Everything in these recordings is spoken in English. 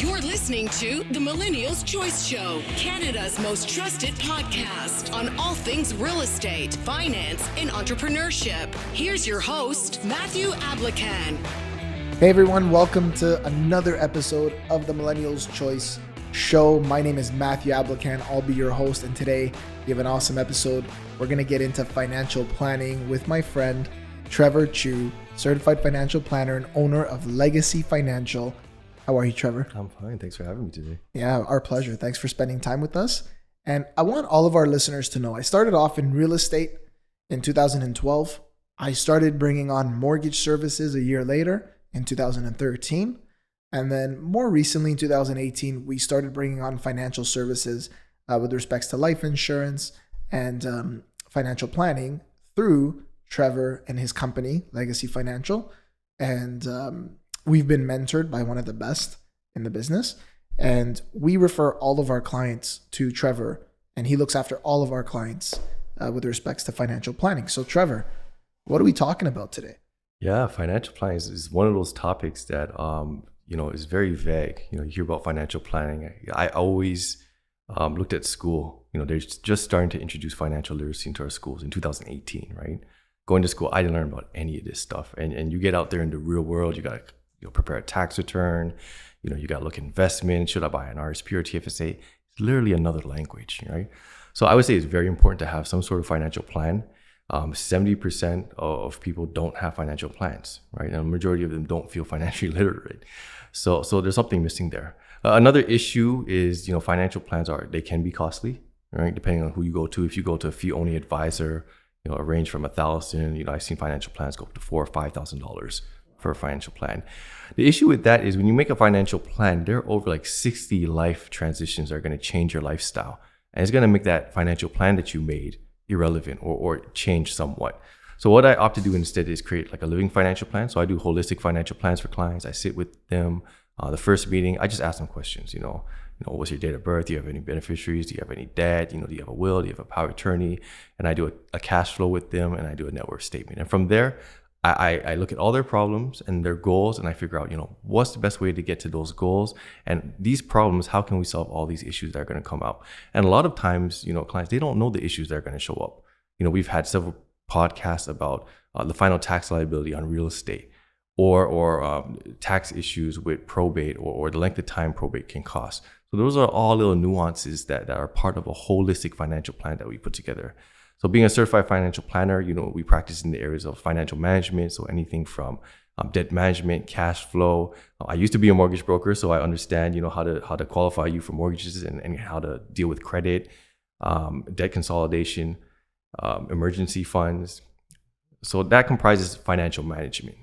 You're listening to the Millennials' Choice Show, Canada's most trusted podcast on all things real estate, finance, and entrepreneurship. Here's your host, Matthew Ablakan. Hey everyone, welcome to another episode of the Millennials' Choice Show. My name is Matthew Ablakan. I'll be your host, and today we have an awesome episode. We're going to get into financial planning with my friend, Trevor Chew, certified financial planner and owner of Legacy Financial. How are you, Trevor? I'm fine. Thanks for having me today. Yeah, our pleasure. Thanks for spending time with us. And I want all of our listeners to know, I started off in real estate in 2012. I started bringing on mortgage services a year later in 2013. And then more recently in 2018, we started bringing on financial services with respects to life insurance and financial planning through Trevor and his company, Legacy Financial. And we've been mentored by one of the best in the business. And we refer all of our clients to Trevor, and he looks after all of our clients with respects to financial planning. So Trevor, what are we talking about today? Yeah, financial planning is one of those topics that, is very vague. You hear about financial planning. I always looked at school. They're just starting to introduce financial literacy into our schools in 2018, right? Going to school, I didn't learn about any of this stuff. And you get out there in the real world, you got to prepare a tax return. You got to look at investment. Should I buy an RSP or TFSA? It's literally another language, right? So I would say it's very important to have some sort of financial plan. 70% of people don't have financial plans, right? And the majority of them don't feel financially literate. So there's something missing there. Another issue is, financial plans they can be costly, right? Depending on who you go to. If you go to a fee-only advisor, a range from $1,000. I've seen financial plans go up to $4,000 or $5,000 for a financial plan. The issue with that is when you make a financial plan, there are over like 60 life transitions that are going to change your lifestyle. And it's going to make that financial plan that you made irrelevant or change somewhat. So what I opt to do instead is create like a living financial plan. So I do holistic financial plans for clients. I sit with them. The first meeting, I just ask them questions, what's your date of birth? Do you have any beneficiaries? Do you have any debt? Do you have a will? Do you have a power of attorney? And I do a cash flow with them, and I do a net worth statement. And from there, I look at all their problems and their goals, and I figure out, what's the best way to get to those goals? And these problems, how can we solve all these issues that are going to come out? And a lot of times, clients, they don't know the issues that are going to show up. We've had several podcasts about the final tax liability on real estate or tax issues with probate or the length of time probate can cost. So those are all little nuances that are part of a holistic financial plan that we put together. So being a certified financial planner, we practice in the areas of financial management. So anything from debt management, cash flow. I used to be a mortgage broker, so I understand, how to qualify you for mortgages and how to deal with credit, debt consolidation, emergency funds. So that comprises financial management.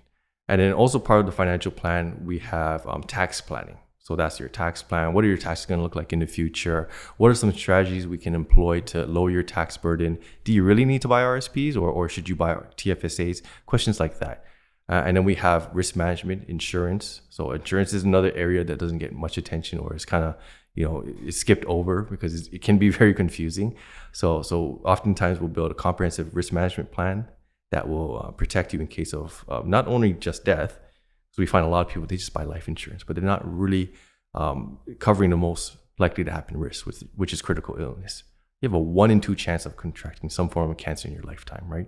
And then also part of the financial plan, we have tax planning. So that's your tax plan. What are your taxes going to look like in the future? What are some strategies we can employ to lower your tax burden? Do you really need to buy RSPs or should you buy TFSAs? Questions like that. And then we have risk management, insurance. So insurance is another area that doesn't get much attention or is kind of, it's skipped over because it can be very confusing. So oftentimes we'll build a comprehensive risk management plan that will protect you in case of not only just death. So we find a lot of people, they just buy life insurance, but they're not really covering the most likely to happen risk, which is critical illness. You have a 1 in 2 chance of contracting some form of cancer in your lifetime, right?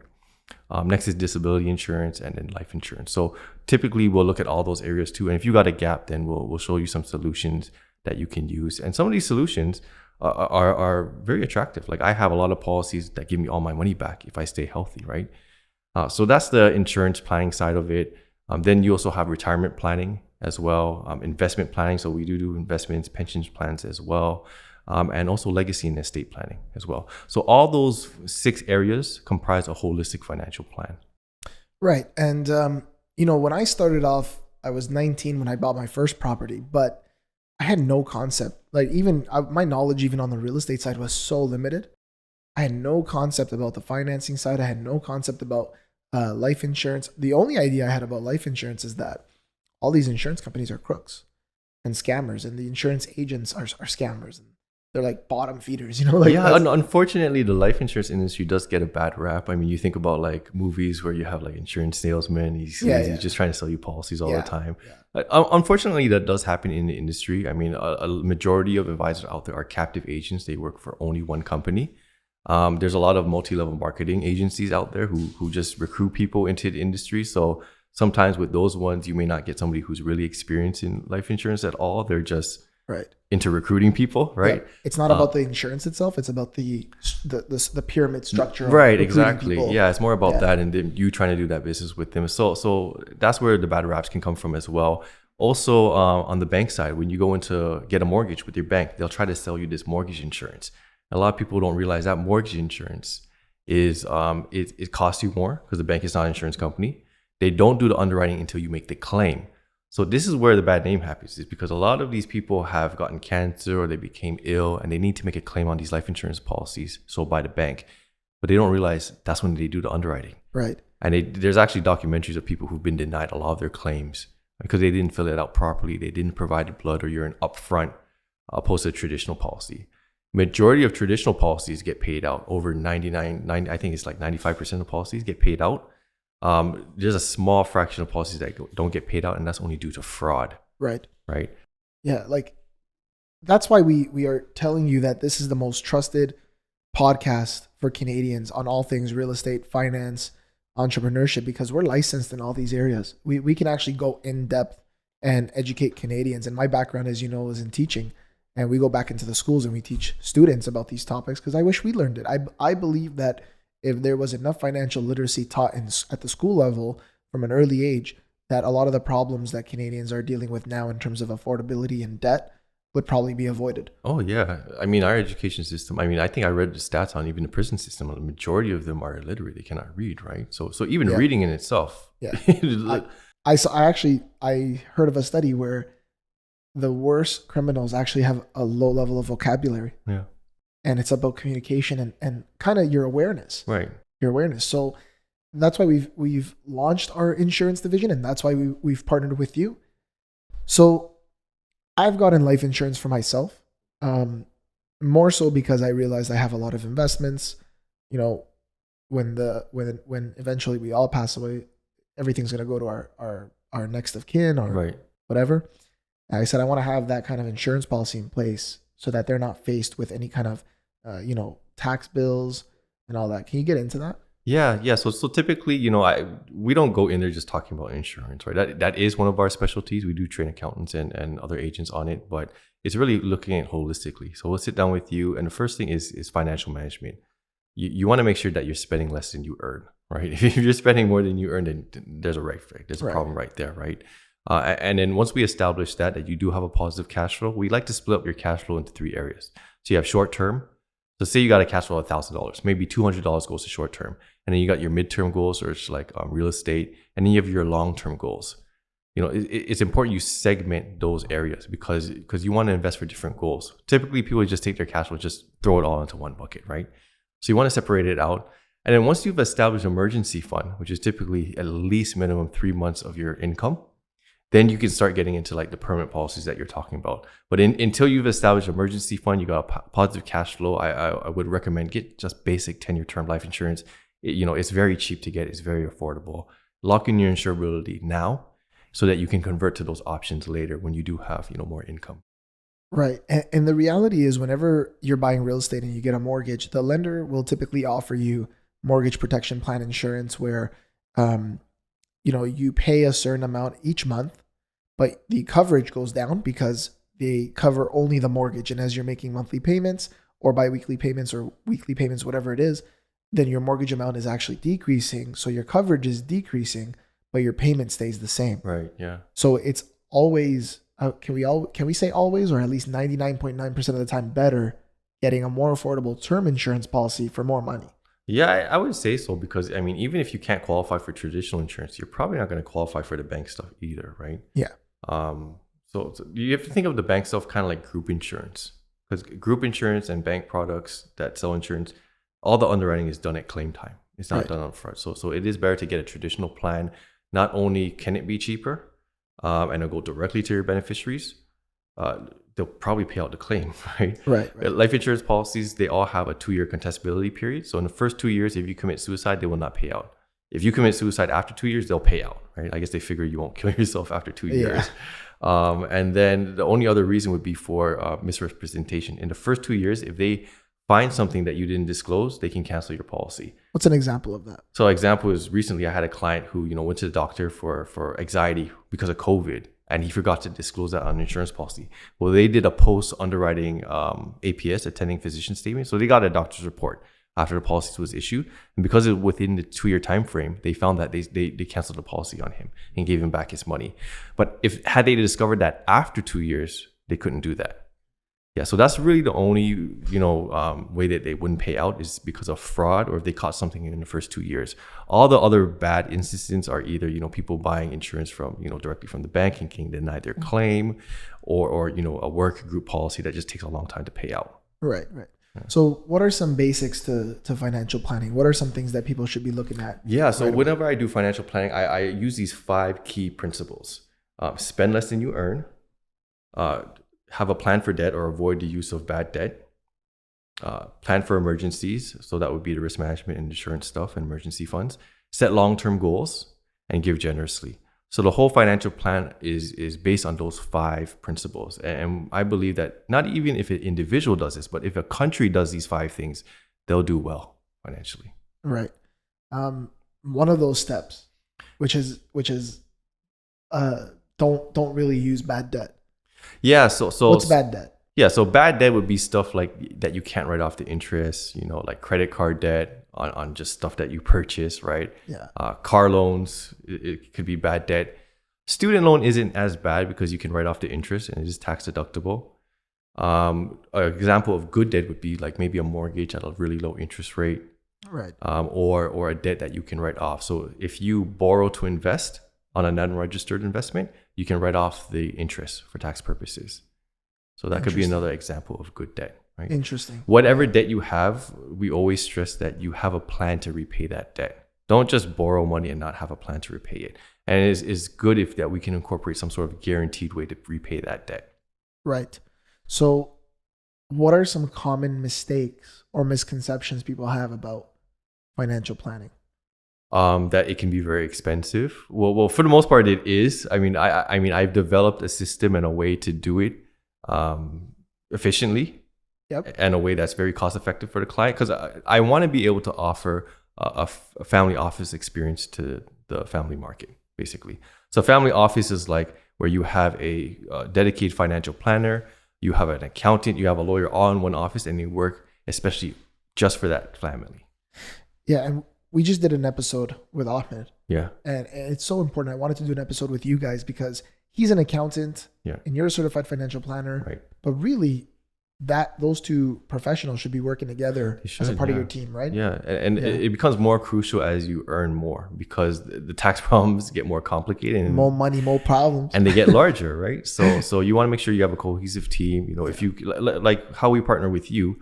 Next is disability insurance and then life insurance. So typically we'll look at all those areas too. And if you got a gap, then we'll show you some solutions that you can use. And some of these solutions are very attractive. Like I have a lot of policies that give me all my money back if I stay healthy, right? So that's the insurance planning side of it. Then you also have retirement planning as well, investment planning. So we do investments, pensions plans as well, and also legacy and estate planning as well. So all those 6 areas comprise a holistic financial plan. Right. And, when I started off, I was 19 when I bought my first property, but I had no concept. Like my knowledge even on the real estate side was so limited. I had no concept about the financing side. I had no concept about life insurance. The only idea I had about life insurance is that all these insurance companies are crooks and scammers, and the insurance agents are scammers. they're like bottom feeders, you know? Like yeah, unfortunately, the life insurance industry does get a bad rap. I mean, you think about like movies where you have like insurance salesmen. He's just trying to sell you policies all the time. Yeah. Unfortunately, that does happen in the industry. I mean, a majority of advisors out there are captive agents. They work for only one company. There's a lot of multi-level marketing agencies out there who just recruit people into the industry. So sometimes with those ones, you may not get somebody who's really experienced in life insurance at all. They're just into recruiting people, right? Yeah. It's not about the insurance itself. It's about the pyramid structure. Right, exactly. People. Yeah, it's more about that and then you trying to do that business with them. So that's where the bad raps can come from as well. Also, on the bank side, when you go into get a mortgage with your bank, they'll try to sell you this mortgage insurance. A lot of people don't realize that mortgage insurance is it costs you more because the bank is not an insurance company. They don't do the underwriting until you make the claim. So this is where the bad name happens, is because a lot of these people have gotten cancer or they became ill and they need to make a claim on these life insurance policies sold by the bank. But they don't realize that's when they do the underwriting. Right. And there's actually documentaries of people who've been denied a lot of their claims because they didn't fill it out properly. They didn't provide the blood or urine upfront opposed to a traditional policy. Majority of traditional policies get paid out. Over 90, I think it's like 95% of policies get paid out. There's a small fraction of policies that don't get paid out, and that's only due to fraud. Right. Right. Yeah. Like that's why we are telling you that this is the most trusted podcast for Canadians on all things real estate, finance, entrepreneurship, because we're licensed in all these areas. We can actually go in depth and educate Canadians. And my background, as you know, is in teaching. And we go back into the schools and we teach students about these topics because I wish we learned it. I believe that if there was enough financial literacy taught at the school level from an early age, that a lot of the problems that Canadians are dealing with now in terms of affordability and debt would probably be avoided. Oh, yeah. I mean, our education system, I think I read the stats on even the prison system. The majority of them are illiterate. They cannot read, right? So even reading in itself. Yeah. I heard of a study where the worst criminals actually have a low level of vocabulary. Yeah. And it's about communication and kind of your awareness. Right. Your awareness. So that's why we've launched our insurance division, and that's why we've partnered with you. So I've gotten life insurance for myself, more so because I realized I have a lot of investments. You know, when eventually we all pass away, everything's going to go to our next of kin or whatever. And I said I want to have that kind of insurance policy in place so that they're not faced with any kind of tax bills and all that. Can you get into that? Yeah. So typically, we don't go in there just talking about insurance, right? That is one of our specialties. We do train accountants and other agents on it, but it's really looking at it holistically. So we'll sit down with you, and the first thing is financial management. You want to make sure that you're spending less than you earn, right? If you're spending more than you earn, then there's a there's a problem right there, right? And then once we establish that you do have a positive cash flow, we like to split up your cash flow into 3 areas. So you have short term. So say you got a cash flow of $1,000, maybe $200 goes to short term, and then you got your midterm goals, or it's like real estate, and then you have your long term goals. It's important you segment those areas because you want to invest for different goals. Typically, people just take their cash flow, just throw it all into one bucket, right? So you want to separate it out. And then once you've established an emergency fund, which is typically at least minimum 3 months of your income, then you can start getting into like the permanent policies that you're talking about. But until you've established an emergency fund, you got a positive cash flow, I would recommend get just basic 10-year term life insurance. It's very cheap to get. It's very affordable. Lock in your insurability now so that you can convert to those options later when you do have more income. Right. And the reality is whenever you're buying real estate and you get a mortgage, the lender will typically offer you mortgage protection plan insurance where you pay a certain amount each month, but the coverage goes down because they cover only the mortgage. And as you're making monthly payments or biweekly payments or weekly payments, whatever it is, then your mortgage amount is actually decreasing. So your coverage is decreasing, but your payment stays the same. Right. Yeah. So it's always, can we say always, or at least 99.9% of the time better getting a more affordable term insurance policy for more money? Yeah, I would say so because, even if you can't qualify for traditional insurance, you're probably not going to qualify for the bank stuff either, right? Yeah. So you have to think of the bank stuff kind of like group insurance, because group insurance and bank products that sell insurance, all the underwriting is done at claim time. It's not done up front. So it is better to get a traditional plan. Not only can it be cheaper and it'll go directly to your beneficiaries, they'll probably pay out the claim, right? Right. Life insurance policies, they all have a 2-year contestability period. So in the first 2 years, if you commit suicide, they will not pay out. If you commit suicide after 2 years, they'll pay out, right? I guess they figure you won't kill yourself after 2 years. And then the only other reason would be for misrepresentation. In the first 2 years, if they find something that you didn't disclose, they can cancel your policy. What's an example of that? So example is recently I had a client who, went to the doctor for anxiety because of COVID, and he forgot to disclose that on an insurance policy. Well, they did a post-underwriting APS, attending physician statement. So they got a doctor's report after the policy was issued. And because it within the 2-year time frame, they found that they canceled the policy on him and gave him back his money. But had they discovered that after 2 years, they couldn't do that. Yeah, so that's really the only way that they wouldn't pay out is because of fraud, or if they caught something in the first 2 years. All the other bad instances are either people buying insurance from directly from the bank and getting denied their claim, or a work group policy that just takes a long time to pay out. Right. So what are some basics to financial planning? What are some things that people should be looking at? Yeah, so whenever I do financial planning, I use these 5 key principles. Spend less than you earn. Have a plan for debt or avoid the use of bad debt. Plan for emergencies. So that would be the risk management and insurance stuff and emergency funds. Set long-term goals and give generously. So the whole financial plan is based on those 5 principles. And I believe that not even if an individual does this, but if a country does these 5 things, they'll do well financially. Right. One of those steps, which is don't really use bad debt. Yeah. So what's bad debt? Yeah. So bad debt would be stuff like that you can't write off the interest, like credit card debt on just stuff that you purchase, right? Yeah. Car loans, it could be bad debt. Student loan isn't as bad because you can write off the interest and it is tax deductible. An example of good debt would be like maybe a mortgage at a really low interest rate. Right. Or a debt that you can write off. So if you borrow to invest on an unregistered investment, you can write off the interest for tax purposes. So that could be another example of good debt, right? Interesting. Whatever debt you have, we always stress that you have a plan to repay that debt. Don't just borrow money and not have a plan to repay it. And it is good if that we can incorporate some sort of guaranteed way to repay that debt. Right. So what are some common mistakes or misconceptions people have about financial planning? That it can be very expensive. Well, for the most part, it is. I mean, I've developed a system and a way to do it efficiently, and a way that's very cost effective for the client. Because I want to be able to offer a family office experience to the family market, basically. So family office is like where you have a dedicated financial planner, you have an accountant, you have a lawyer all in one office, and you work especially just for that family. Yeah, and we just did an episode with Ahmed. Yeah. And it's so important. I wanted to do an episode with you guys because he's an accountant, and you're a certified financial planner. Right. But really, those two professionals should be working together as a part of your team, right? Yeah. And it becomes more crucial as you earn more because the tax problems get more complicated. And more money, more problems. And they get larger, right? So you want to make sure you have a cohesive team. If you, like how we partner with you,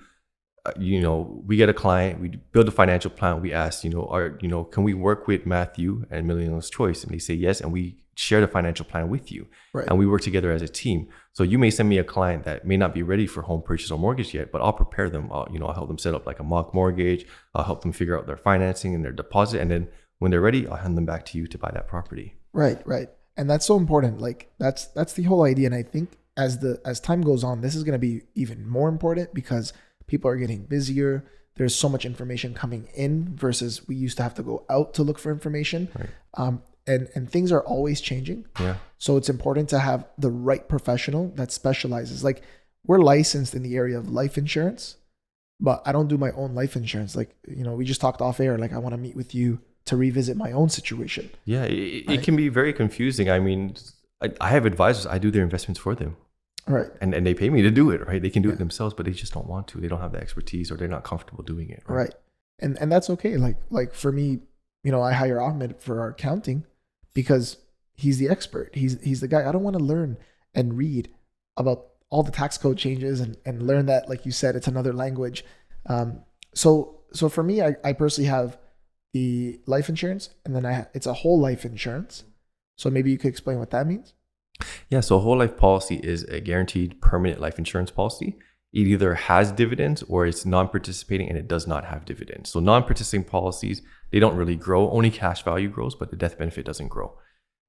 we get a client, we build a financial plan. We ask, can we work with Matthew and Millennials Choice? And they say yes. And we share the financial plan with you. Right. And we work together as a team. So you may send me a client that may not be ready for home purchase or mortgage yet, but I'll prepare them. I'll help them set up like a mock mortgage. I'll help them figure out their financing and their deposit. And then when they're ready, I'll hand them back to you to buy that property. Right. And that's so important. Like that's the whole idea. And I think as time goes on, this is going to be even more important because people are getting busier. There's so much information coming in versus we used to have to go out to look for information. Right. And things are always changing. Yeah. So it's important to have the right professional that specializes. Like we're licensed in the area of life insurance, but I don't do my own life insurance. Like, we just talked off air. Like I want to meet with you to revisit my own situation. Yeah. It can be very confusing. I mean, I have advisors. I do their investments for them. Right. And they pay me to do it, right? They can do it themselves, but they just don't want to. They don't have the expertise or they're not comfortable doing it. Right. And that's okay. Like for me, I hire Ahmed for our accounting because he's the expert. He's the guy. I don't want to learn and read about all the tax code changes and learn that, like you said, it's another language. So for me, I personally have the life insurance and then it's a whole life insurance. So maybe you could explain what that means. Yeah, so a whole life policy is a guaranteed permanent life insurance policy. It either has dividends or it's non-participating and it does not have dividends. So non-participating policies, they don't really grow. Only cash value grows, but the death benefit doesn't grow.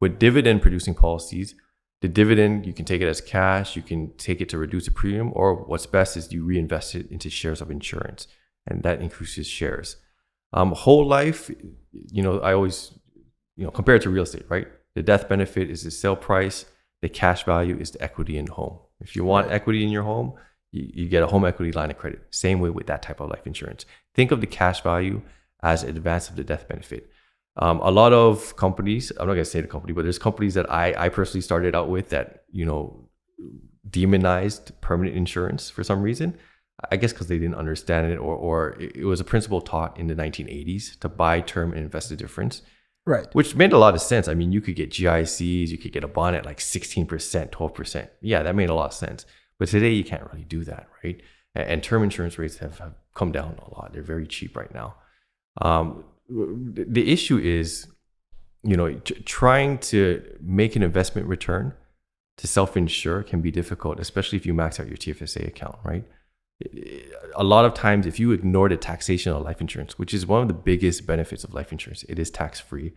With dividend producing policies, the dividend, you can take it as cash, you can take it to reduce the premium, or what's best is you reinvest it into shares of insurance, and that increases shares. Whole life, I always, compare it to real estate, right? The death benefit is the sale price. The cash value is the equity in the home. If you want equity in your home, you get a home equity line of credit. Same way with that type of life insurance. Think of the cash value as advance of the death benefit. A lot of companies, I'm not going to say the company, but there's companies that I personally started out with that, demonized permanent insurance for some reason. I guess because they didn't understand it, or it was a principle taught in the 1980s to buy term and invest the difference. Right. Which made a lot of sense. I mean, you could get GICs, you could get a bond at like 16%, 12%. Yeah, that made a lot of sense. But today you can't really do that, right? And term insurance rates have come down a lot. They're very cheap right now. The issue is, trying to make an investment return to self-insure can be difficult, especially if you max out your TFSA account, right? A lot of times, if you ignore the taxation of life insurance, which is one of the biggest benefits of life insurance, it is tax-free.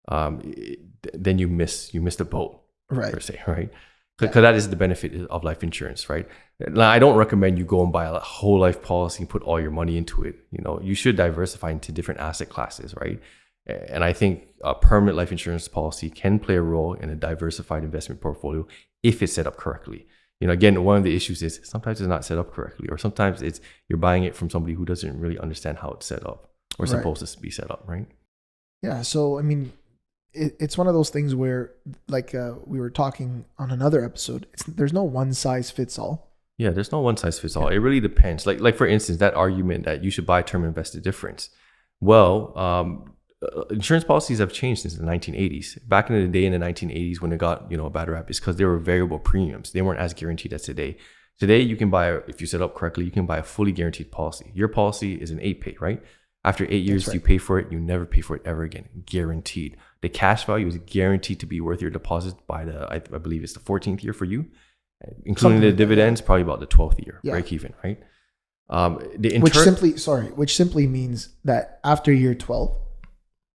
Then you miss the boat, right? Per se, right? Because that is the benefit of life insurance, right? Now, I don't recommend you go and buy a whole life policy and put all your money into it. You should diversify into different asset classes, right? And I think a permanent life insurance policy can play a role in a diversified investment portfolio if it's set up correctly. Again, one of the issues is sometimes it's not set up correctly, or sometimes you're buying it from somebody who doesn't really understand how it's set up or supposed to be set up, right? Yeah. So, I mean, it's one of those things where, like we were talking on another episode, there's no one size fits all. Yeah, there's no one size fits all. It really depends. Like for instance, that argument that you should buy term invested difference. Well, insurance policies have changed since the 1980s. Back in the day, in the 1980s, when it got a bad rap, it's because they were variable premiums. They weren't as guaranteed as today. Today, you can buy, if you set up correctly, you can buy a fully guaranteed policy. Your policy is an 8-pay, right? After 8 years, you pay for it. You never pay for it ever again. Guaranteed. The cash value is guaranteed to be worth your deposit by I believe it's the 14th year for you, including the dividends, probably about the 12th year, break even, right? Which simply means that after year 12,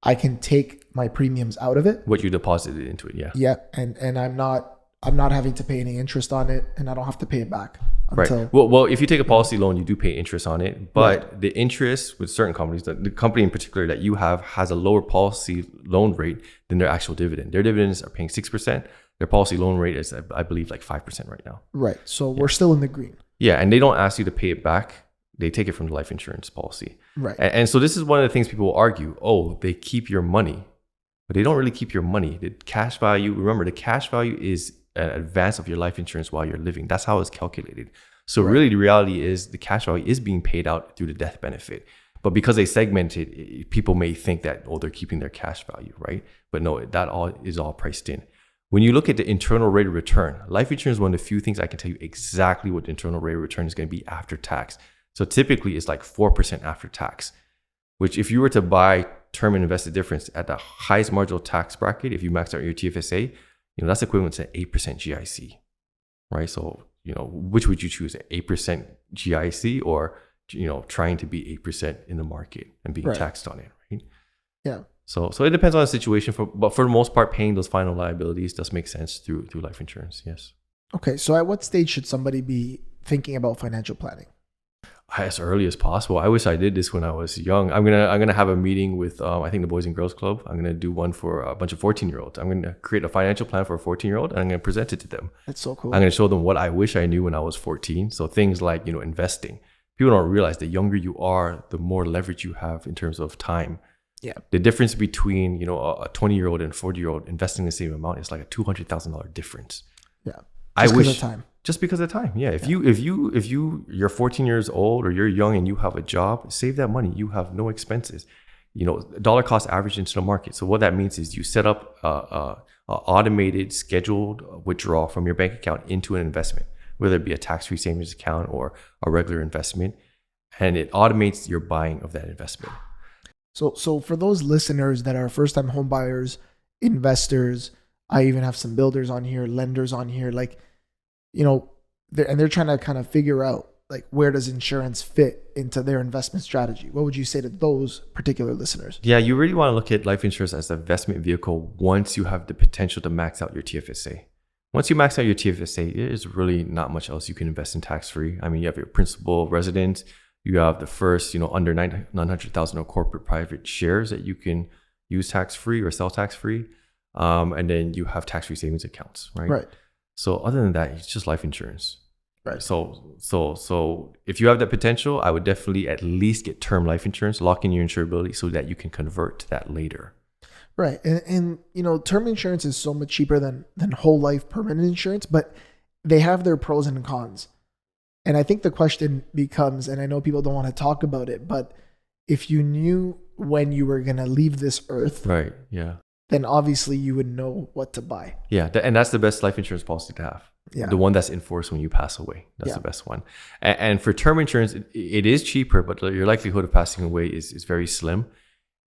I can take my premiums out of it. What you deposited into it, yeah. Yeah, and I'm not having to pay any interest on it, and I don't have to pay it back until. Right. Well, if you take a policy loan, you do pay interest on it, but the interest with certain companies, the company in particular that you have has a lower policy loan rate than their actual dividend. Their dividends are paying 6%. Their policy loan rate is, I believe, like 5% right now. Right. So we're still in the green. Yeah, and they don't ask you to pay it back. They take it from the life insurance policy. Right. And so this is one of the things people will argue. Oh, they keep your money, but they don't really keep your money. The cash value, remember, the cash value is an advance of your life insurance while you're living. That's how it's calculated. So really the reality is the cash value is being paid out through the death benefit. But because they segment it, people may think that, they're keeping their cash value, right? But no, that is all priced in. When you look at the internal rate of return, life insurance is one of the few things I can tell you exactly what the internal rate of return is going to be after tax. So typically it's like 4% after tax, which if you were to buy term and invested difference at the highest marginal tax bracket, if you max out your TFSA, that's equivalent to 8% GIC, right? So, which would you choose, 8% GIC or, trying to be 8% in the market and being taxed on it, right? Yeah. So it depends on the situation, but for the most part, paying those final liabilities does make sense through life insurance, yes. Okay, so at what stage should somebody be thinking about financial planning? As early as possible. I wish I did this when I was young. I'm gonna have a meeting with I think the Boys and Girls Club. I'm gonna do one for a bunch of 14-year-olds. I'm gonna create a financial plan for a 14-year-old and I'm gonna present it to them. That's so cool. I'm gonna show them what I wish I knew when I was 14. So things like investing. People don't realize the younger you are, the more leverage you have in terms of time. Yeah. The difference between a 20-year-old and a 40-year-old investing the same amount is like a $200,000 difference. Yeah. Just because of time. Yeah. If you're 14 years old or you're young and you have a job, save that money. You have no expenses. Dollar cost average into the market. So what that means is you set up a automated scheduled withdrawal from your bank account into an investment, whether it be a tax-free savings account or a regular investment, and it automates your buying of that investment. So for those listeners that are first-time home buyers, investors, I even have some builders on here, lenders on here, like, they're trying to kind of figure out like where does insurance fit into their investment strategy. What would you say to those particular listeners? Yeah, you really want to look at life insurance as an investment vehicle once you have the potential to max out your TFSA. Once you max out your TFSA, there's really not much else you can invest in tax-free. I mean, you have your principal residence, you have the first, under 900,000 of corporate private shares that you can use tax-free or sell tax-free. And then you have tax-free savings accounts, right? Right. So other than that, it's just life insurance. Right. So if you have that potential, I would definitely at least get term life insurance, lock in your insurability so that you can convert to that later. Right. And term insurance is so much cheaper than whole life permanent insurance, but they have their pros and cons. And I think the question becomes, and I know people don't want to talk about it, but if you knew when you were going to leave this earth, right? Yeah. Then obviously you would know what to buy. Yeah. And that's the best life insurance policy to have. Yeah. The one that's enforced when you pass away. That's the best one. And for term insurance, it is cheaper, but your likelihood of passing away is very slim.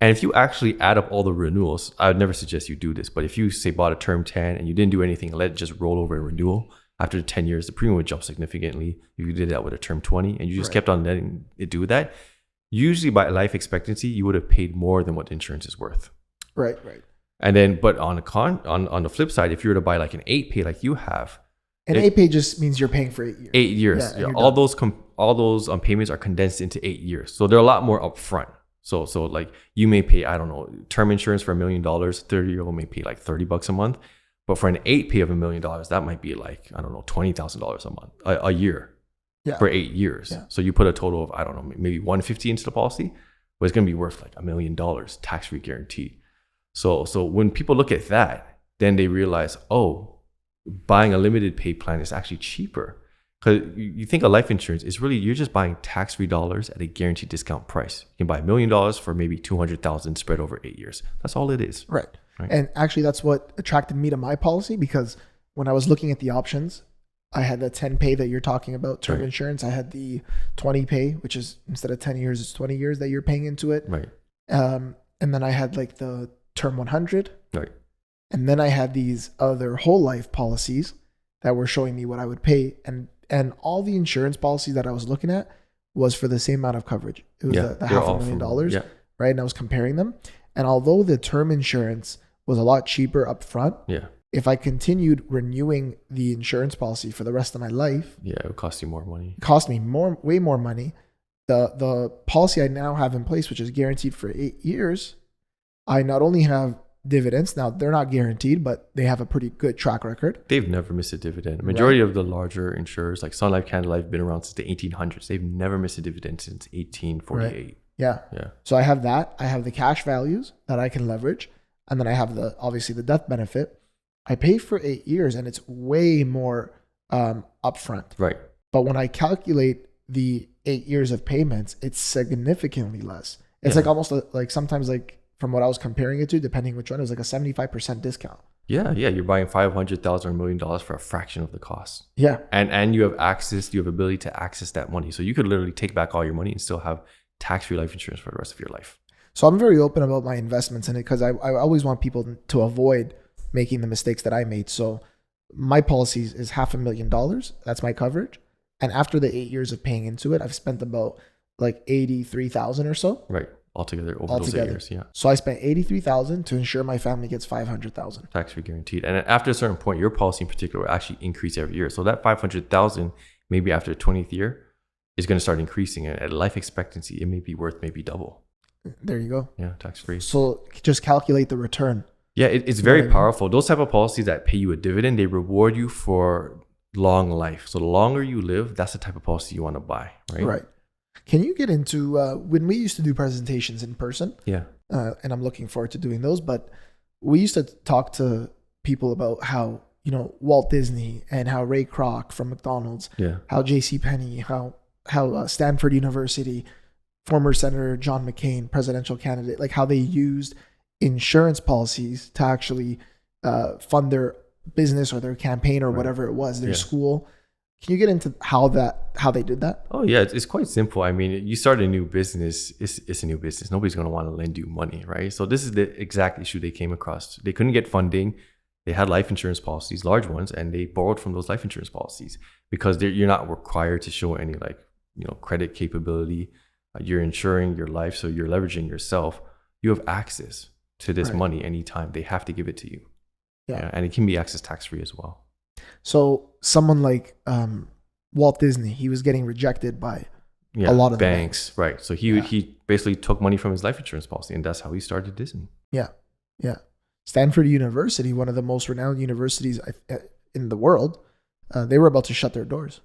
And if you actually add up all the renewals, I would never suggest you do this, but if you say bought a term 10 and you didn't do anything and let it just roll over a renewal, after 10 years, the premium would jump significantly. If you did that with a term 20 and you just kept on letting it do that, usually by life expectancy, you would have paid more than what the insurance is worth. Right. And then, but on the flip side, if you were to buy like an 8-pay like you have, an 8-pay just means you're paying for 8 years. 8 years. Yeah, all those payments are condensed into 8 years. So they're a lot more upfront. So like you may pay, I don't know, term insurance for $1 million, 30-year-old may pay like $30 a month. But for an 8-pay of $1 million, that might be like, I don't know, $20,000 a month, a year for 8 years. Yeah. So you put a total of, I don't know, maybe $150 into the policy, but it's going to be worth like $1 million tax-free guaranteed. So when people look at that, then they realize, oh, buying a limited pay plan is actually cheaper. Because you think of life insurance, it's really, you're just buying tax-free dollars at a guaranteed discount price. You can buy $1 million for maybe $200,000 spread over 8 years. That's all it is. Right. And actually, that's what attracted me to my policy, because when I was looking at the options, I had the 10-pay that you're talking about, term insurance. I had the 20-pay, which is instead of 10 years, it's 20 years that you're paying into it. Right. And then I had like the term 100. Right. And then I had these other whole life policies that were showing me what I would pay. And all the insurance policies that I was looking at was for the same amount of coverage. It was the $500,000, right? And I was comparing them. And although the term insurance was a lot cheaper up front, if I continued renewing the insurance policy for the rest of my life, it would cost you more money. It cost me way more money. The policy I now have in place, which is guaranteed for 8 years, I not only have dividends. Now, they're not guaranteed, but they have a pretty good track record. They've never missed a dividend. Majority of the larger insurers, like Sun Life, Canada Life, have been around since the 1800s. They've never missed a dividend since 1848. Right. Yeah. So I have that. I have the cash values that I can leverage. And then I have obviously the death benefit. I pay for 8 years and it's way more upfront. Right. But when I calculate the 8 years of payments, it's significantly less. It's like almost like sometimes like from what I was comparing it to, depending which one, it was like a 75% discount. Yeah. You're buying $500,000 or $1 million for a fraction of the cost. Yeah. And you have ability to access that money. So you could literally take back all your money and still have tax-free life insurance for the rest of your life. So I'm very open about my investments in it because I always want people to avoid making the mistakes that I made. So my policy is $500,000. That's my coverage. And after the 8 years of paying into it, I've spent about like $83,000 or so. Right. Altogether over those 8 years. Yeah. So I spent $83,000 to ensure my family gets $500,000. Tax-free guaranteed. And after a certain point, your policy in particular will actually increase every year. So that $500,000, maybe after the 20th year, is going to start increasing. And at life expectancy, it may be worth maybe double. There you go. Yeah, tax-free. So just calculate the return. Yeah, it's very powerful. Those type of policies that pay you a dividend, they reward you for long life. So the longer you live, that's the type of policy you want to buy, right? Right. Can you get into when we used to do presentations in person? Yeah. And I'm looking forward to doing those. But we used to talk to people about how, Walt Disney and how Ray Kroc from McDonald's, how JCPenney, how Stanford University, former Senator John McCain, presidential candidate, like how they used insurance policies to actually fund their business or their campaign or whatever it was, their school. Can you get into how they did that? Oh yeah, it's quite simple. I mean, you start a new business, it's a new business. Nobody's going to want to lend you money, right? So this is the exact issue they came across. They couldn't get funding. They had life insurance policies, large ones, and they borrowed from those life insurance policies because you're not required to show any credit capability. You're insuring your life, so you're leveraging yourself. You have access to this money anytime. They have to give it to you. Yeah, and it can be accessed tax-free as well. So someone like Walt Disney, he was getting rejected by a lot of banks. Right. So he basically took money from his life insurance policy, and that's how he started Disney. Yeah. Stanford University, one of the most renowned universities in the world, they were about to shut their doors.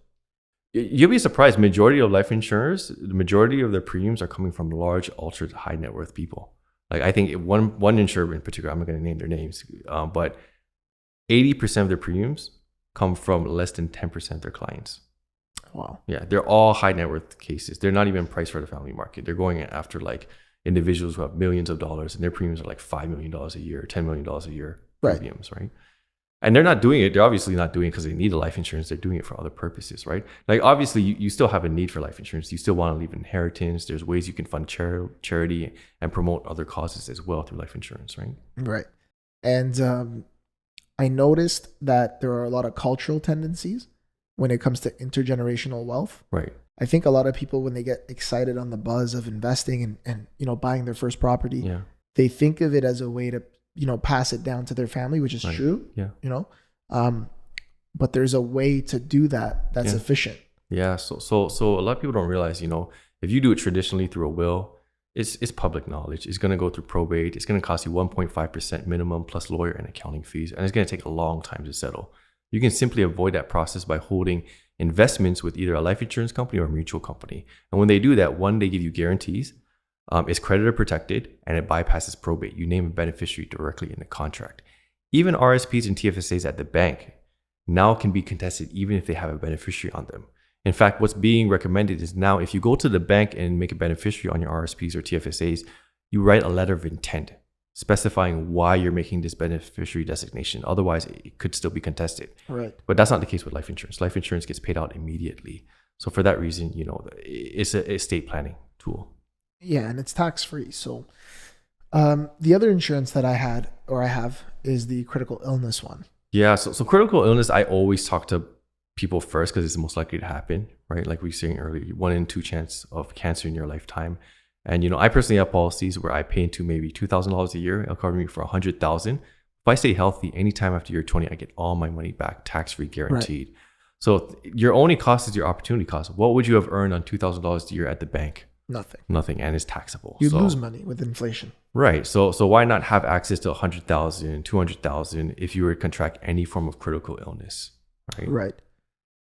You'll be surprised. Majority of life insurers, the majority of their premiums are coming from large, ultra high net worth people. Like I think one insurer in particular, I'm not going to name their names, but 80% of their premiums come from less than 10% of their clients. Wow. Yeah, they're all high net worth cases. They're not even priced for the family market. They're going after like individuals who have millions of dollars, and their premiums are like $5 million a year, $10 million a year premiums, right? And they're not doing it. They're obviously not doing it because they need a life insurance. They're doing it for other purposes, right? Like obviously you still have a need for life insurance. You still want to leave inheritance. There's ways you can fund charity and promote other causes as well through life insurance, right? Right. And I noticed that there are a lot of cultural tendencies when it comes to intergenerational wealth. Right. I think a lot of people, when they get excited on the buzz of investing and buying their first property, they think of it as a way to pass it down to their family, which is true. Yeah. But there's a way to do that that's efficient. Yeah. So a lot of people don't realize, if you do it traditionally through a will, it's public knowledge. It's going to go through probate. It's going to cost you 1.5% minimum plus lawyer and accounting fees. And it's going to take a long time to settle. You can simply avoid that process by holding investments with either a life insurance company or a mutual company. And when they do that, one, they give you guarantees. It's creditor protected, and it bypasses probate. You name a beneficiary directly in the contract. Even RSPs and TFSAs at the bank now can be contested even if they have a beneficiary on them. In fact, what's being recommended is now if you go to the bank and make a beneficiary on your RSPs or TFSAs, you write a letter of intent specifying why you're making this beneficiary designation. Otherwise, it could still be contested. Right. But that's not the case with life insurance. Life insurance gets paid out immediately. So for that reason, it's an estate planning tool. Yeah, and it's tax-free. So the other insurance that I have is the critical illness one. Yeah, so critical illness, I always talk to people first because it's the most likely to happen, right? Like we were saying earlier, 1 in 2 chance of cancer in your lifetime. And, I personally have policies where I pay into maybe $2,000 a year. It'll cover me for $100,000. If I stay healthy, anytime after year 20, I get all my money back, tax-free, guaranteed. Right. So your only cost is your opportunity cost. What would you have earned on $2,000 a year at the bank? Nothing, and it's taxable. You lose money with inflation. Right. So why not have access to $100,000, $200,000 if you were to contract any form of critical illness? Right.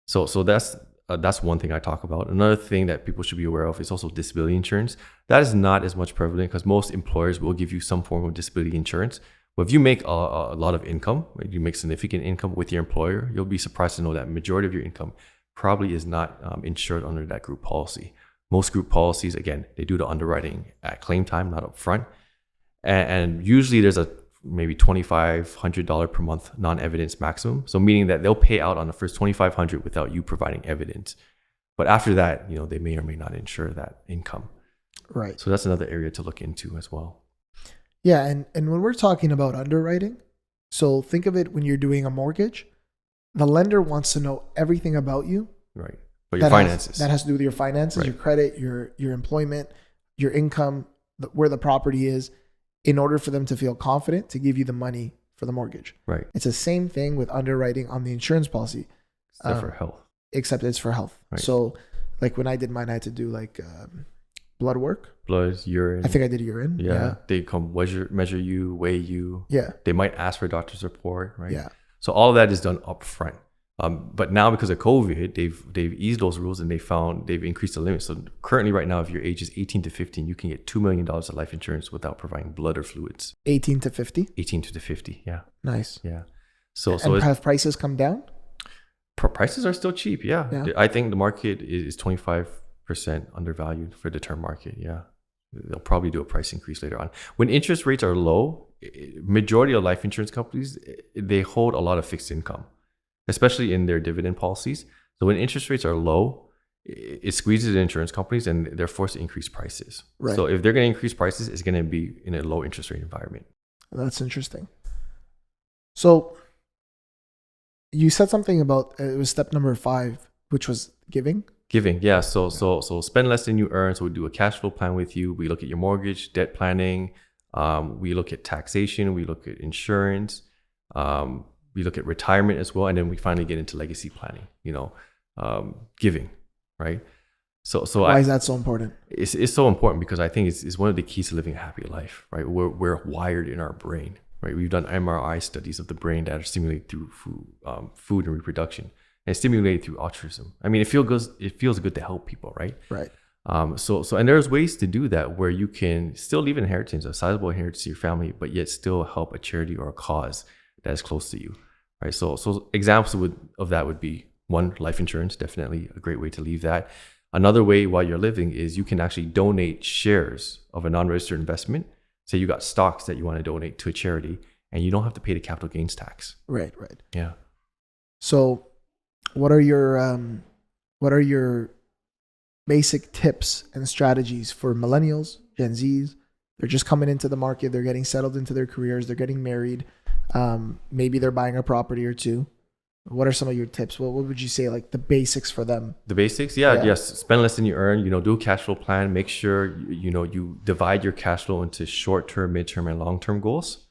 So that's one thing I talk about. Another thing that people should be aware of is also disability insurance. That is not as much prevalent because most employers will give you some form of disability insurance. But if you make a lot of income, you make significant income with your employer, you'll be surprised to know that majority of your income probably is not insured under that group policy. Most group policies, again, they do the underwriting at claim time, not up front. And usually there's a maybe $2,500 per month non-evidence maximum. So meaning that they'll pay out on the first $2,500 without you providing evidence. But after that, they may or may not insure that income. Right. So that's another area to look into as well. Yeah. And when we're talking about underwriting, so think of it when you're doing a mortgage, the lender wants to know everything about you. Right. But your finances. That has to do with your finances, right. Your credit, your employment, your income, where the property is, in order for them to feel confident to give you the money for the mortgage. Right. It's the same thing with underwriting on the insurance policy. Except for health. Except it's for health. Right. So like when I did mine, I had to do like blood work. Blood, urine. I think I did urine. Yeah. They come measure you, weigh you. Yeah. They might ask for a doctor's report, right? Yeah. So all of that is done up front. But now because of COVID, they've eased those rules and they've increased the limit. So currently right now, if your age is 18 to 15, you can get $2 million of life insurance without providing blood or fluids. 18 to 50? 18 to 50, yeah. Nice. Yeah. So have prices come down? Prices are still cheap, yeah. I think the market is 25% undervalued for the term market, yeah. They'll probably do a price increase later on. When interest rates are low, majority of life insurance companies, they hold a lot of fixed income, especially in their dividend policies. So when interest rates are low, it squeezes the insurance companies and they're forced to increase prices. Right. So if they're going to increase prices, it's going to be in a low interest rate environment. That's interesting. So You said something about it was step number 5, which was giving. Giving, yeah. So spend less than you earn. So we do a cash flow plan with you. We look at your mortgage, debt planning. We look at taxation. We look at insurance. We look at retirement as well, and then we finally get into legacy planning. Giving, right? So Why is that so important? It's so important because I think it's one of the keys to living a happy life, right? We're wired in our brain, right? We've done MRI studies of the brain that are stimulated through food and reproduction, and stimulated through altruism. I mean, it feels good to help people, right? Right. And there's ways to do that where you can still leave an inheritance, a sizable inheritance to your family, but yet still help a charity or a cause that is close to you, right? So examples of that would be, one, life insurance, definitely a great way to leave that. Another way while you're living is you can actually donate shares of a non-registered investment. Say you got stocks that you want to donate to a charity, and you don't have to pay the capital gains tax. Right. Yeah. So what are your basic tips and strategies for millennials, Gen Zs? They're just coming into the market. They're getting settled into their careers. They're getting married. Maybe they're buying a property or two. What are some of your tips? What would you say, like the basics for them? The basics? Yeah. Yes. Spend less than you earn, do a cash flow plan. Make sure, you divide your cash flow into short-term, mid-term, and long-term goals.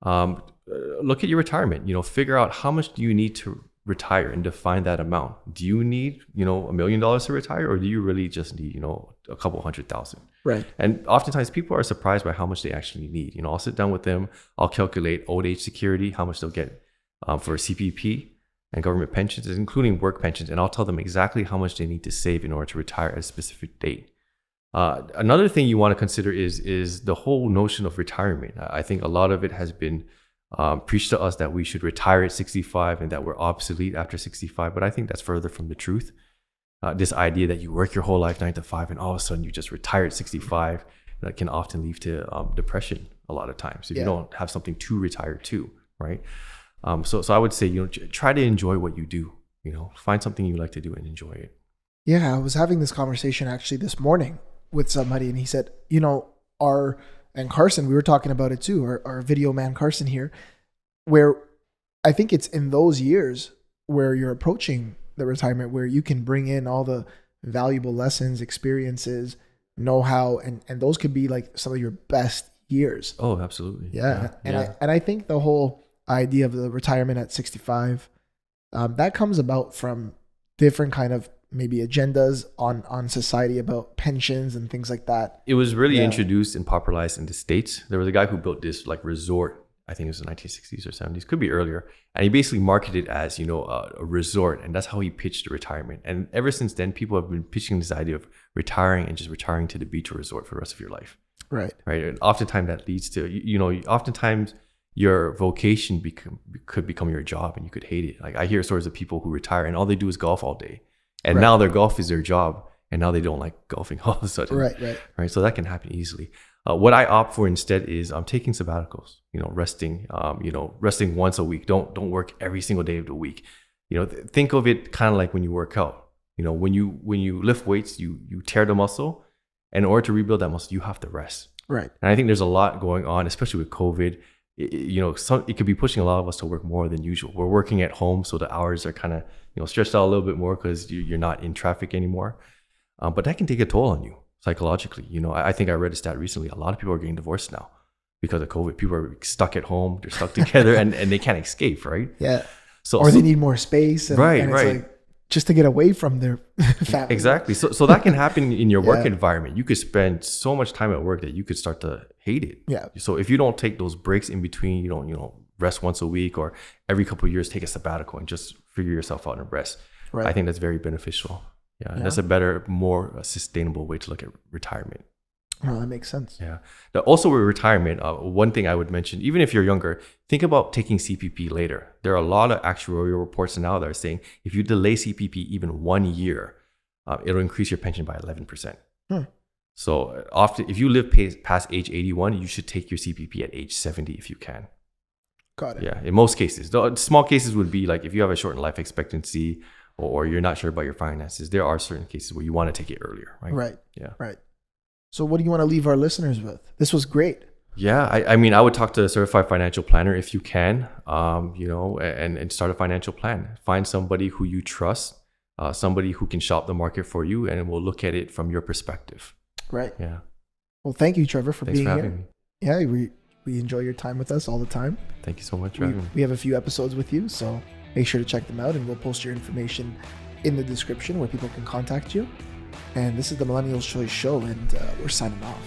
Look at your retirement, figure out how much do you need to retire and define that amount. Do you need, $1 million to retire, or do you really just need, a couple $100,000? Right. And oftentimes people are surprised by how much they actually need. I'll sit down with them. I'll calculate old age security, how much they'll get for a CPP and government pensions, including work pensions. And I'll tell them exactly how much they need to save in order to retire at a specific date. Another thing you want to consider is the whole notion of retirement. I think a lot of it has been preached to us that we should retire at 65 and that we're obsolete after 65. But I think that's further from the truth. This idea that you work your whole life 9 to 5 and all of a sudden you just retire at 65, that can often lead to depression a lot of times if you don't have something to retire to, right? So I would say, try to enjoy what you do, find something you like to do and enjoy it. Yeah, I was having this conversation actually this morning with somebody, and he said, and Carson, we were talking about it too, our video man Carson here, where I think it's in those years where you're approaching the retirement where you can bring in all the valuable lessons, experiences, know-how, and those could be like some of your best years. Oh, absolutely. Yeah. And I think the whole idea of the retirement at 65, that comes about from different kind of maybe agendas on society about pensions and things like that. It was really introduced and popularized in the States. There was a guy who built this like resort, I think it was the 1960s or 70s, could be earlier. And he basically marketed it as, a resort. And that's how he pitched the retirement. And ever since then, people have been pitching this idea of retiring and just retiring to the beach or resort for the rest of your life. Right. And oftentimes that leads to, oftentimes your vocation could become your job and you could hate it. Like I hear stories of people who retire and all they do is golf all day. And now their golf is their job. And now they don't like golfing all of a sudden. Right. So that can happen easily. What I opt for instead is taking sabbaticals, resting, resting once a week. Don't work every single day of the week. Think of it kind of like when you work out. When you lift weights, you tear the muscle. And in order to rebuild that muscle, you have to rest. Right. And I think there's a lot going on, especially with COVID. It could be pushing a lot of us to work more than usual. We're working at home, so the hours are kind of, stretched out a little bit more because you're not in traffic anymore. But that can take a toll on you psychologically. I think I read a stat recently. A lot of people are getting divorced now because of COVID. People are stuck at home. They're stuck together and they can't escape, right? Yeah. Or they need more space. And right. It's like just to get away from their family. Exactly. So that can happen in your work environment. You could spend so much time at work that you could start to hate it. Yeah. So if you don't take those breaks in between, you don't, rest once a week or every couple of years, take a sabbatical and just figure yourself out and rest. Right. I think that's very beneficial. Yeah. That's a better, more sustainable way to look at retirement. Oh, that makes sense. Yeah. Now, also with retirement, one thing I would mention, even if you're younger, think about taking CPP later. There are a lot of actuarial reports now that are saying if you delay CPP even 1 year, it'll increase your pension by 11%. So often, if you live past age 81, you should take your CPP at age 70 if you can. Got it. Yeah. In most cases, the small cases would be like if you have a shortened life expectancy or you're not sure about your finances, there are certain cases where you want to take it earlier, right? Right. Yeah. Right. So what do you want to leave our listeners with? This was great. Yeah, I mean, I would talk to a certified financial planner if you can, and start a financial plan. Find somebody who you trust, somebody who can shop the market for you, and will look at it from your perspective. Right. Yeah. Well, thank you, Trevor, for Thanks being for here. having me. Yeah, we enjoy your time with us all the time. Thank you so much for having me. We have a few episodes with you, so make sure to check them out, and we'll post your information in the description where people can contact you. And this is the Millennials Choice Show, and we're signing off.